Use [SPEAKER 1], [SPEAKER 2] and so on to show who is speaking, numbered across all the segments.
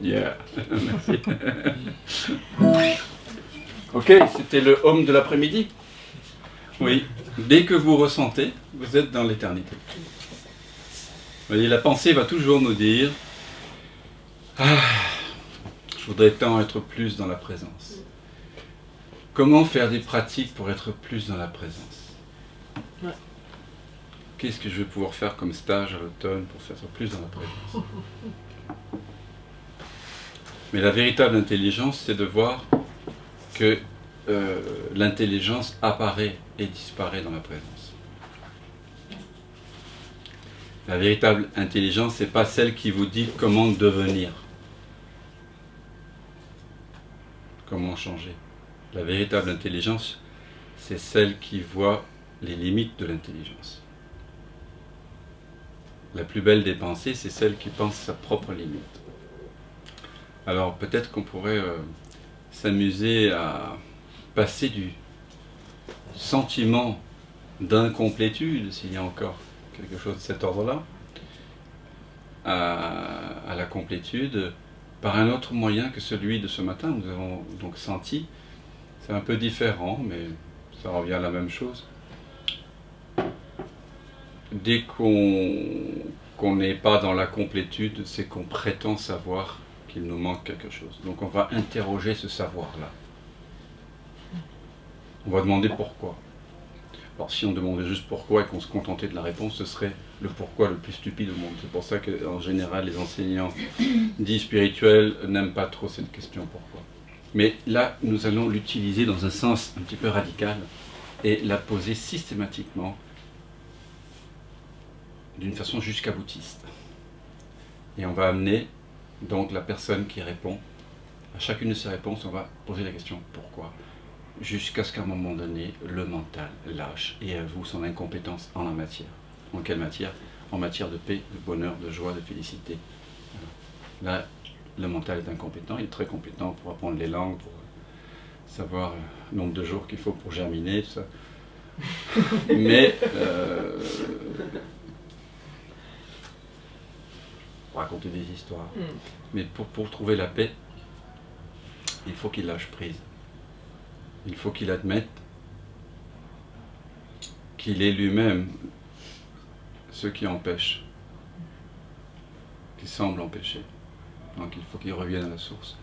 [SPEAKER 1] Yeah, merci. Ok, c'était le home de l'après-midi. Oui, dès que vous ressentez, vous êtes dans l'éternité. Vous voyez, la pensée va toujours nous dire je voudrais tant être plus dans la présence. Comment faire des pratiques pour être plus dans la présence? Ouais. Qu'est-ce que je vais pouvoir faire comme stage à l'automne pour faire plus dans la présence? Mais la véritable intelligence, c'est de voir que l'intelligence apparaît et disparaît dans la présence. La véritable intelligence, ce n'est pas celle qui vous dit comment devenir, comment changer. La véritable intelligence, c'est celle qui voit les limites de l'intelligence. La plus belle des pensées, c'est celle qui pense sa propre limite. Alors peut-être qu'on pourrait s'amuser à passer du sentiment d'incomplétude, s'il y a encore quelque chose de cet ordre-là, à la complétude par un autre moyen que celui de ce matin. Nous avons donc senti, c'est un peu différent, mais ça revient à la même chose. Dès qu'on n'est pas dans la complétude, c'est qu'on prétend savoir qu'il nous manque quelque chose. Donc on va interroger ce savoir-là. On va demander pourquoi. Alors si on demandait juste pourquoi et qu'on se contentait de la réponse, ce serait le pourquoi le plus stupide au monde. C'est pour ça qu'en général, les enseignants dits spirituels n'aiment pas trop cette question pourquoi. Mais là, nous allons l'utiliser dans un sens un petit peu radical et la poser systématiquement d'une façon jusqu'à-boutiste. Et on va amener donc la personne qui répond, à chacune de ces réponses, on va poser la question pourquoi, jusqu'à ce qu'à un moment donné, le mental lâche et avoue son incompétence en la matière. En quelle matière? En matière de paix, de bonheur, de joie, de félicité. Là, le mental est incompétent, il est très compétent pour apprendre les langues, pour savoir le nombre de jours qu'il faut pour germiner, tout ça. Mais pour raconter des histoires. Mais pour trouver la paix, il faut qu'il lâche prise. Il faut qu'il admette qu'il est lui-même ce qui empêche, qui semble empêcher. Donc il faut qu'il revienne à la source.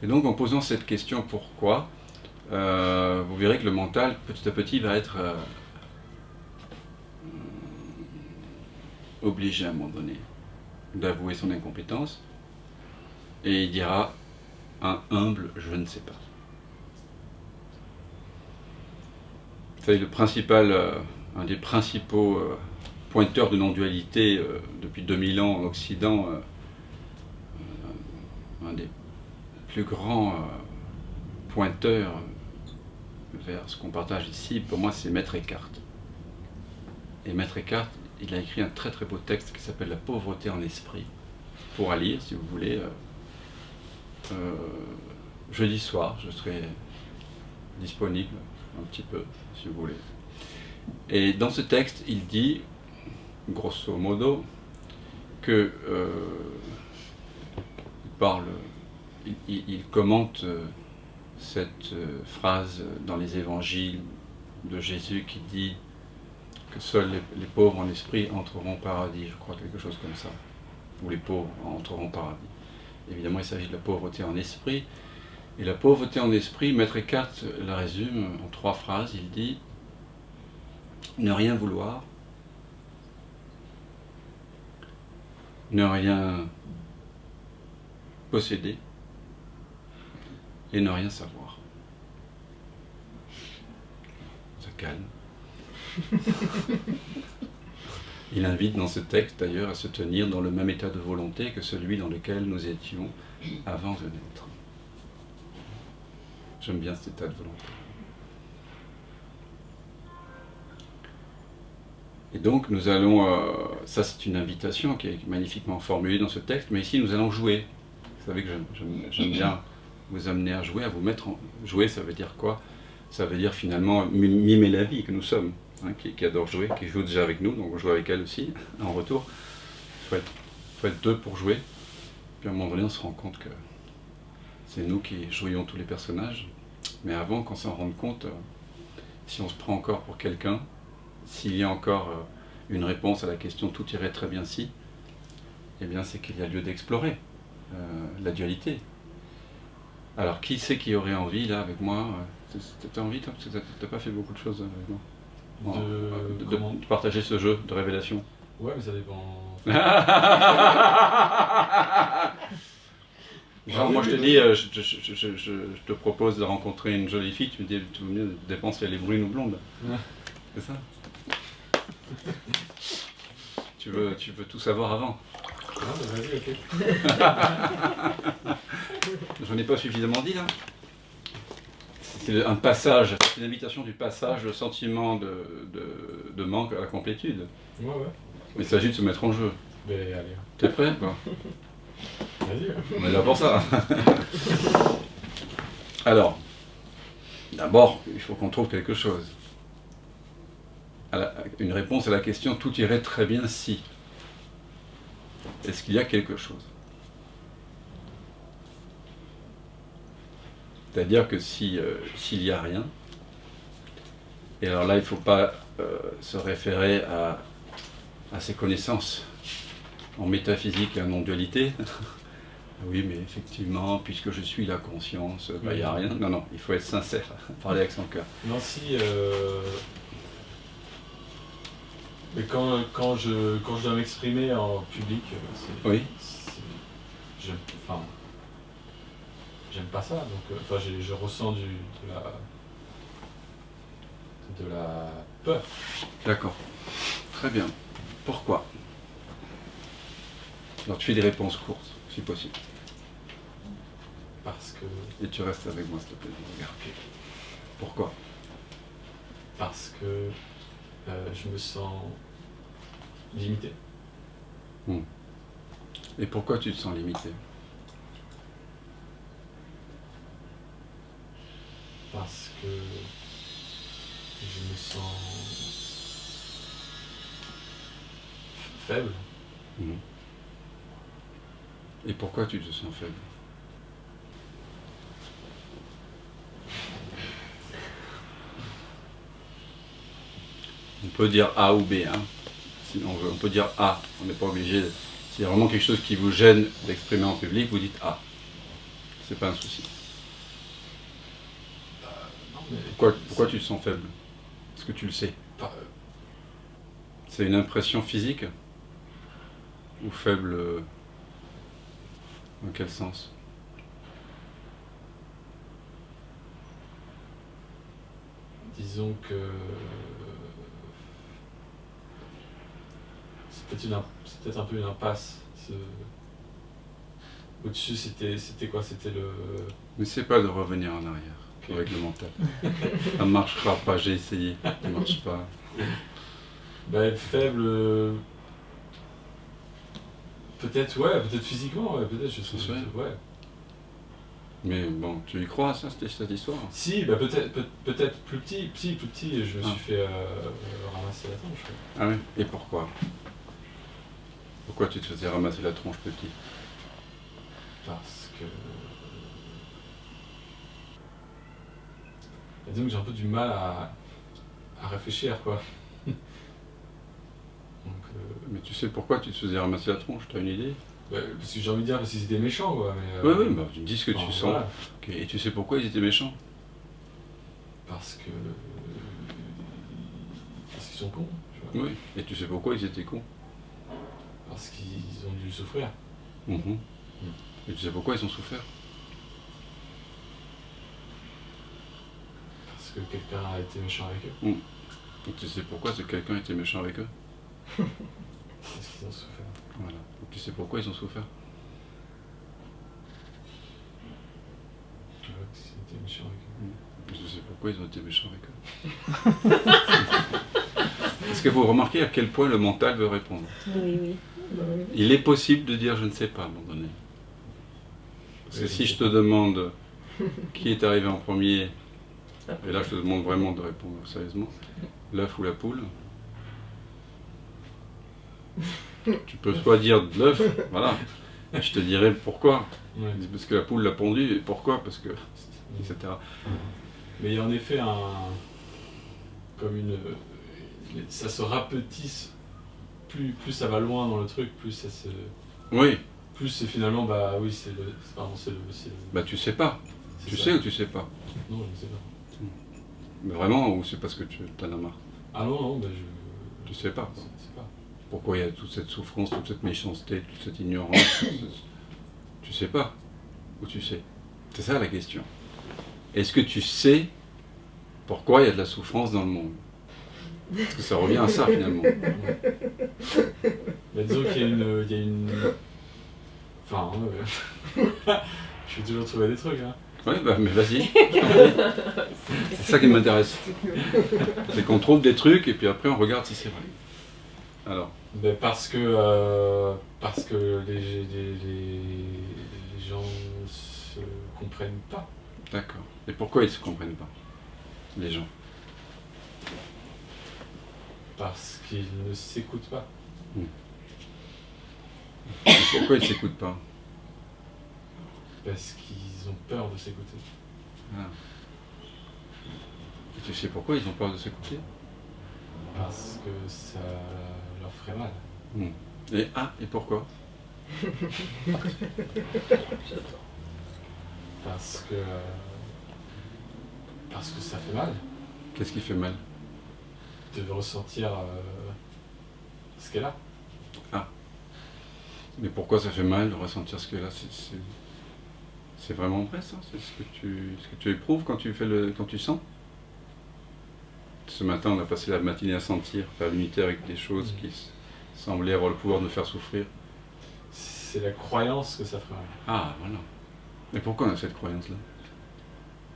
[SPEAKER 1] Et donc en posant cette question pourquoi, vous verrez que le mental petit à petit va être obligé à un moment donné d'avouer son incompétence et il dira un humble je ne sais pas. C'est le principal, un des principaux pointeurs de non-dualité depuis 2000 ans en Occident, un des plus grands pointeurs vers ce qu'on partage ici, pour moi c'est Maître Eckhart. Et Maître Eckhart, il a écrit un très très beau texte qui s'appelle La pauvreté en esprit, pour à lire si vous voulez. Jeudi soir, je serai disponible un petit peu, si vous voulez. Et dans ce texte, il dit, grosso modo, que il commente cette phrase dans les évangiles de Jésus qui dit que seuls les pauvres en esprit entreront au paradis, je crois, quelque chose comme ça, ou les pauvres entreront au paradis. Évidemment, il s'agit de la pauvreté en esprit, et la pauvreté en esprit, Maître Eckhart la résume en 3 phrases, il dit « Ne rien vouloir, ne rien posséder, et ne rien savoir. » Ça calme. Il invite dans ce texte d'ailleurs à se tenir dans le même état de volonté que celui dans lequel nous étions avant de naître. J'aime bien cet état de volonté. Et donc nous allons, ça c'est une invitation qui est magnifiquement formulée dans ce texte, mais ici nous allons jouer. Vous savez que j'aime bien vous amener à jouer, à vous mettre en... Jouer, ça veut dire quoi? Ça veut dire finalement mimer la vie que nous sommes, hein, qui adore jouer, qui joue déjà avec nous, donc on joue avec elle aussi, en retour. Il faut être 2 pour jouer, puis à un moment donné on se rend compte que c'est nous qui jouions tous les personnages, mais avant qu'on s'en rende compte, si on se prend encore pour quelqu'un, s'il y a encore une réponse à la question « tout irait très bien si », eh bien c'est qu'il y a lieu d'explorer la dualité. Alors qui c'est qui aurait envie là avec moi t'as envie toi, parce que t'as pas fait beaucoup de choses avec moi de partager ce jeu de révélation?
[SPEAKER 2] Ouais, mais ça dépend.
[SPEAKER 1] Alors, moi je te dis, je te propose de rencontrer une jolie fille, tu me dis tout mieux dépend si elle est brune ou blonde. C'est ça? tu veux tout savoir avant.
[SPEAKER 2] Non, mais vas-y, ok.
[SPEAKER 1] J'en ai pas suffisamment dit là. C'est un passage, c'est une invitation du passage, le sentiment de manque à la complétude.
[SPEAKER 2] Ouais.
[SPEAKER 1] Il s'agit de se mettre en jeu.
[SPEAKER 2] Ben allez.
[SPEAKER 1] T'es prêt quoi?
[SPEAKER 2] Vas-y.
[SPEAKER 1] On est là pour ça. Alors, d'abord, il faut qu'on trouve quelque chose. Une réponse à la question « tout irait très bien si ». Est-ce qu'il y a quelque chose? C'est-à-dire que s'il n'y a rien, et alors là il ne faut pas se référer à ses connaissances en métaphysique et en non-dualité. Oui, mais effectivement, puisque je suis la conscience, il n'y a rien. Non, non, il faut être sincère, parler avec son cœur.
[SPEAKER 2] Non, si... Mais quand je dois m'exprimer en public,
[SPEAKER 1] oui.
[SPEAKER 2] J'aime pas ça, donc je ressens de la peur.
[SPEAKER 1] D'accord. Très bien. Pourquoi? Alors tu fais des réponses courtes, si possible.
[SPEAKER 2] Parce que...
[SPEAKER 1] Et tu restes avec moi, s'il te plaît. Regarde. Pourquoi?
[SPEAKER 2] Parce que je me sens limité.
[SPEAKER 1] Et pourquoi tu te sens limité?
[SPEAKER 2] Parce que je me sens faible.
[SPEAKER 1] Et pourquoi tu te sens faible? On peut dire A ou B, hein. Si on veut, on peut dire A, on n'est pas obligé. S'il y a vraiment quelque chose qui vous gêne d'exprimer en public, vous dites A. C'est pas un souci. Pourquoi tu te sens faible? Est-ce que tu le sais? C'est une impression physique? Ou faible dans quel sens?
[SPEAKER 2] Disons que c'est peut-être un peu une impasse. Au-dessus, c'était quoi? C'était le...
[SPEAKER 1] N'essaie pas de revenir en arrière. Okay. Avec le mental. Ça ne marchera pas, j'ai essayé. Ça ne marche pas.
[SPEAKER 2] Ben, faible... Peut-être, ouais, peut-être physiquement, ouais, peut-être, je sais pas. Ouais.
[SPEAKER 1] Mais bon, tu y crois, ça, cette histoire?
[SPEAKER 2] Si, bah peut-être plus petit, je me suis fait ramasser la tronche. Ouais.
[SPEAKER 1] Ah oui? Et pourquoi? Pourquoi tu te faisais ramasser la tronche petit?
[SPEAKER 2] Parce que... disons que j'ai un peu du mal à réfléchir, quoi. Donc,
[SPEAKER 1] Mais tu sais pourquoi tu te faisais ramasser la tronche? T'as une idée?
[SPEAKER 2] parce que j'ai envie de dire parce qu'ils étaient méchants, quoi. Mais,
[SPEAKER 1] Oui, bah, tu me dis ce que tu sens.
[SPEAKER 2] voilà.
[SPEAKER 1] Ok. Et tu sais pourquoi ils étaient méchants?
[SPEAKER 2] Parce qu'ils sont cons, tu vois.
[SPEAKER 1] Oui. Et tu sais pourquoi ils étaient cons?
[SPEAKER 2] Parce qu'ils ont dû souffrir.
[SPEAKER 1] Mhm. Et tu sais pourquoi ils ont souffert?
[SPEAKER 2] Parce que quelqu'un a été méchant avec eux.
[SPEAKER 1] Et tu sais pourquoi quelqu'un était méchant avec eux?
[SPEAKER 2] Parce qu'ils ont souffert.
[SPEAKER 1] Voilà. Et tu sais pourquoi ils ont souffert?
[SPEAKER 2] Tu vois, parce qu'ils étaient méchants avec eux.
[SPEAKER 1] Et tu sais pourquoi ils ont été méchants avec eux? Est-ce que vous remarquez à quel point le mental veut répondre?
[SPEAKER 3] Oui.
[SPEAKER 1] Il est possible de dire je ne sais pas à un moment donné. Parce que
[SPEAKER 2] Oui,
[SPEAKER 1] si je te demande qui est arrivé en premier, et là je te demande vraiment de répondre sérieusement, l'œuf ou la poule, tu peux soit dire l'œuf, voilà, et je te dirai pourquoi.
[SPEAKER 2] Ouais.
[SPEAKER 1] Parce que la poule l'a pondu, et pourquoi? Parce que, etc.
[SPEAKER 2] Mais il y a en effet comme une. Ça se rapetisse, plus ça va loin dans le truc, plus ça se.
[SPEAKER 1] Oui,
[SPEAKER 2] Plus c'est finalement, bah oui, c'est le.
[SPEAKER 1] bah tu sais pas.
[SPEAKER 2] c'est
[SPEAKER 1] Tu
[SPEAKER 2] ça.
[SPEAKER 1] sais ou tu sais pas?
[SPEAKER 2] Non, je ne sais pas.
[SPEAKER 1] Mais vraiment, ou c'est parce que tu en as marre?
[SPEAKER 2] Ah non, bah
[SPEAKER 1] Tu sais pas.
[SPEAKER 2] je sais pas.
[SPEAKER 1] Pourquoi il y a toute cette souffrance, toute cette méchanceté, toute cette ignorance? Tu sais pas. Ou tu sais? C'est ça la question. Est-ce que tu sais pourquoi il y a de la souffrance dans le monde? Parce que ça revient à ça finalement.
[SPEAKER 2] Bah, disons qu'il y a une. Enfin, je vais toujours trouver des trucs, hein.
[SPEAKER 1] Oui, bah, mais vas-y. C'est ça qui m'intéresse. C'est qu'on trouve des trucs et puis après on regarde si c'est vrai. Alors,
[SPEAKER 2] Ben parce que les gens ne se comprennent pas.
[SPEAKER 1] d'accord. Et pourquoi ils ne se comprennent pas, les gens?
[SPEAKER 2] Parce qu'ils ne s'écoutent pas.
[SPEAKER 1] Et pourquoi ils ne s'écoutent pas?
[SPEAKER 2] Parce qu'ils ont peur de s'écouter.
[SPEAKER 1] Ah. Et tu sais pourquoi ils ont peur de s'écouter?
[SPEAKER 2] Parce que ça leur ferait mal.
[SPEAKER 1] Et pourquoi?
[SPEAKER 2] Parce que ça fait mal
[SPEAKER 1] Qu'est-ce qui fait mal?
[SPEAKER 2] de ressentir ce qu'elle a.
[SPEAKER 1] Mais pourquoi ça fait mal de ressentir ce que là? C'est vraiment vrai ça? C'est ce que tu éprouves quand tu sens? Ce matin on a passé la matinée à sentir, faire l'unité avec des choses qui semblaient avoir le pouvoir de nous faire souffrir.
[SPEAKER 2] C'est la croyance que ça ferait mal.
[SPEAKER 1] Ah voilà. Et pourquoi on a cette croyance-là?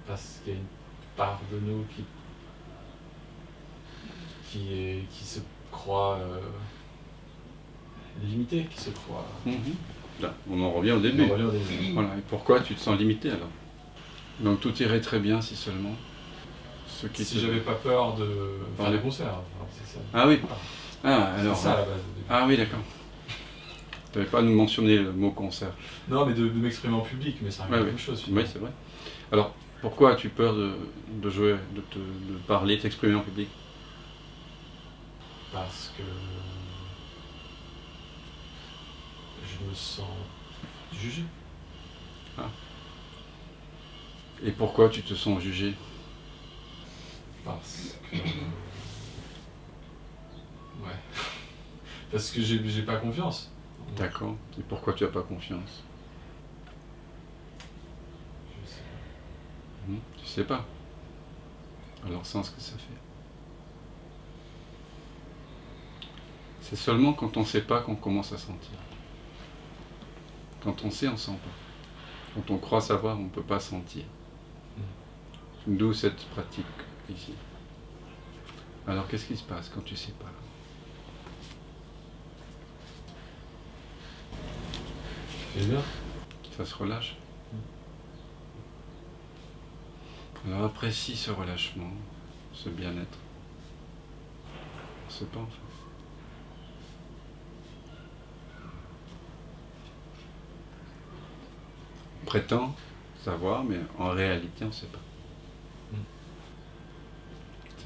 [SPEAKER 2] Parce qu'il y a une part de nous qui se croit limitée, qui se croit.
[SPEAKER 1] Là, on en revient au début.
[SPEAKER 2] On revient au début.
[SPEAKER 1] Voilà. Et pourquoi tu te sens limité alors? Donc tout irait très bien si seulement
[SPEAKER 2] Si j'avais pas peur de faire des concerts. Alors, c'est ça.
[SPEAKER 1] Ah oui. Ah alors.
[SPEAKER 2] C'est ça à la base. Au début.
[SPEAKER 1] Ah oui d'accord. Tu n'avais pas à nous mentionner le mot concert.
[SPEAKER 2] Non, mais de m'exprimer en public, mais ça revient à la même chose.
[SPEAKER 1] Oui, c'est vrai. Alors, pourquoi as-tu peur de jouer, de parler, de t'exprimer en public?
[SPEAKER 2] Parce que je me sens jugé.
[SPEAKER 1] Et pourquoi tu te sens jugé?
[SPEAKER 2] Parce que. Ouais. Parce que j'ai pas confiance.
[SPEAKER 1] D'accord. Et pourquoi tu n'as pas confiance?
[SPEAKER 2] Je sais pas.
[SPEAKER 1] Tu sais pas. Alors sens ce que ça fait. C'est seulement quand on ne sait pas qu'on commence à sentir. Quand on sait, on ne sent pas. Quand on croit savoir, on ne peut pas sentir. D'où cette pratique ici. Alors qu'est-ce qui se passe quand tu ne sais pas?
[SPEAKER 2] Tu fais bien.
[SPEAKER 1] Ça se relâche. Alors apprécie ce relâchement, ce bien-être. On ne sait pas en fait. On prétend savoir, mais en réalité on ne sait pas.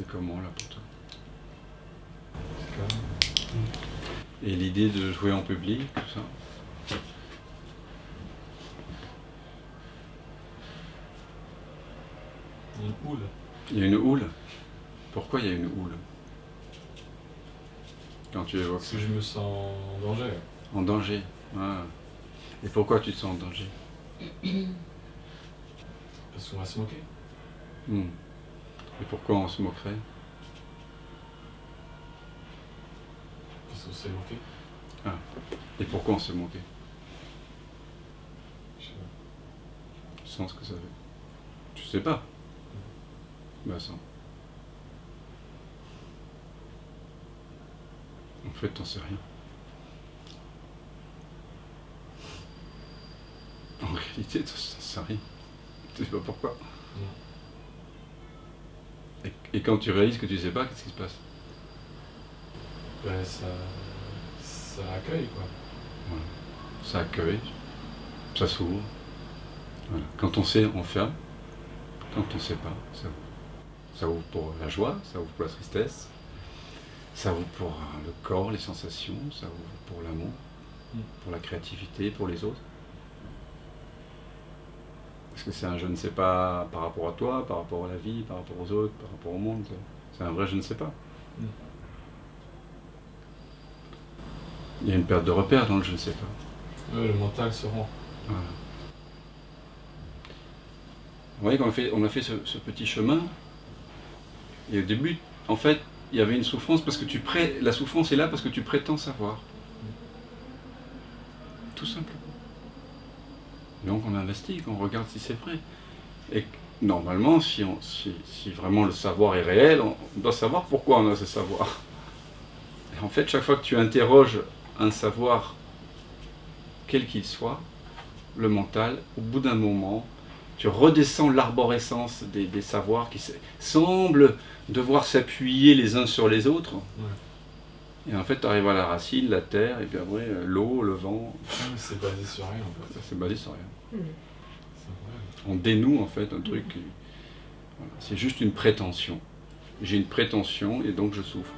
[SPEAKER 1] C'est comment là pour toi?
[SPEAKER 2] C'est calme.
[SPEAKER 1] Et l'idée de jouer en public, tout ça?
[SPEAKER 2] Il y a une houle.
[SPEAKER 1] Il y a une houle. Pourquoi il y a une houle? Quand tu évoques
[SPEAKER 2] Parce
[SPEAKER 1] ça.
[SPEAKER 2] que je me sens en danger.
[SPEAKER 1] En danger. Ah. Et pourquoi tu te sens en danger?
[SPEAKER 2] Parce qu'on va se moquer.
[SPEAKER 1] Et pourquoi on se moquerait?
[SPEAKER 2] Parce qu'on s'est moqué.
[SPEAKER 1] Et pourquoi on se moquait?
[SPEAKER 2] Je sais pas.
[SPEAKER 1] Sans ce que ça veut. Tu sais pas? Bah sans. En fait, t'en sais rien. En réalité, t'en sais rien. Tu sais pas pourquoi. Et quand tu réalises que tu sais pas, qu'est-ce qui se passe?
[SPEAKER 2] Ben, ça accueille quoi.
[SPEAKER 1] Voilà. Ça accueille, ça s'ouvre. Voilà. Quand on sait, on ferme. Quand on sait pas, ça ouvre. Ça ouvre pour la joie, ça ouvre pour la tristesse, ça ouvre pour le corps, les sensations, ça ouvre pour l'amour, pour la créativité, pour les autres. Parce que c'est un je ne sais pas par rapport à toi, par rapport à la vie, par rapport aux autres, par rapport au monde. C'est un vrai je ne sais pas. Il y a une perte de repère dans le je ne sais pas.
[SPEAKER 2] Le mental se rend.
[SPEAKER 1] Voilà. Vous voyez qu'on a fait ce petit chemin, et au début, en fait, il y avait une souffrance parce que la souffrance est là parce que tu prétends savoir. Tout simplement. Donc on investigue, on regarde si c'est vrai. Et normalement, si vraiment le savoir est réel, on doit savoir pourquoi on a ce savoir. Et en fait, chaque fois que tu interroges un savoir, quel qu'il soit, le mental, au bout d'un moment, tu redescends l'arborescence des savoirs qui semblent devoir s'appuyer les uns sur les autres. Ouais. Et en fait, tu arrives à la racine, la terre, et puis après, l'eau, le vent.
[SPEAKER 2] C'est basé sur rien en fait.
[SPEAKER 1] C'est basé sur rien. On dénoue en fait un truc. Voilà. C'est juste une prétention. J'ai une prétention et donc je souffre.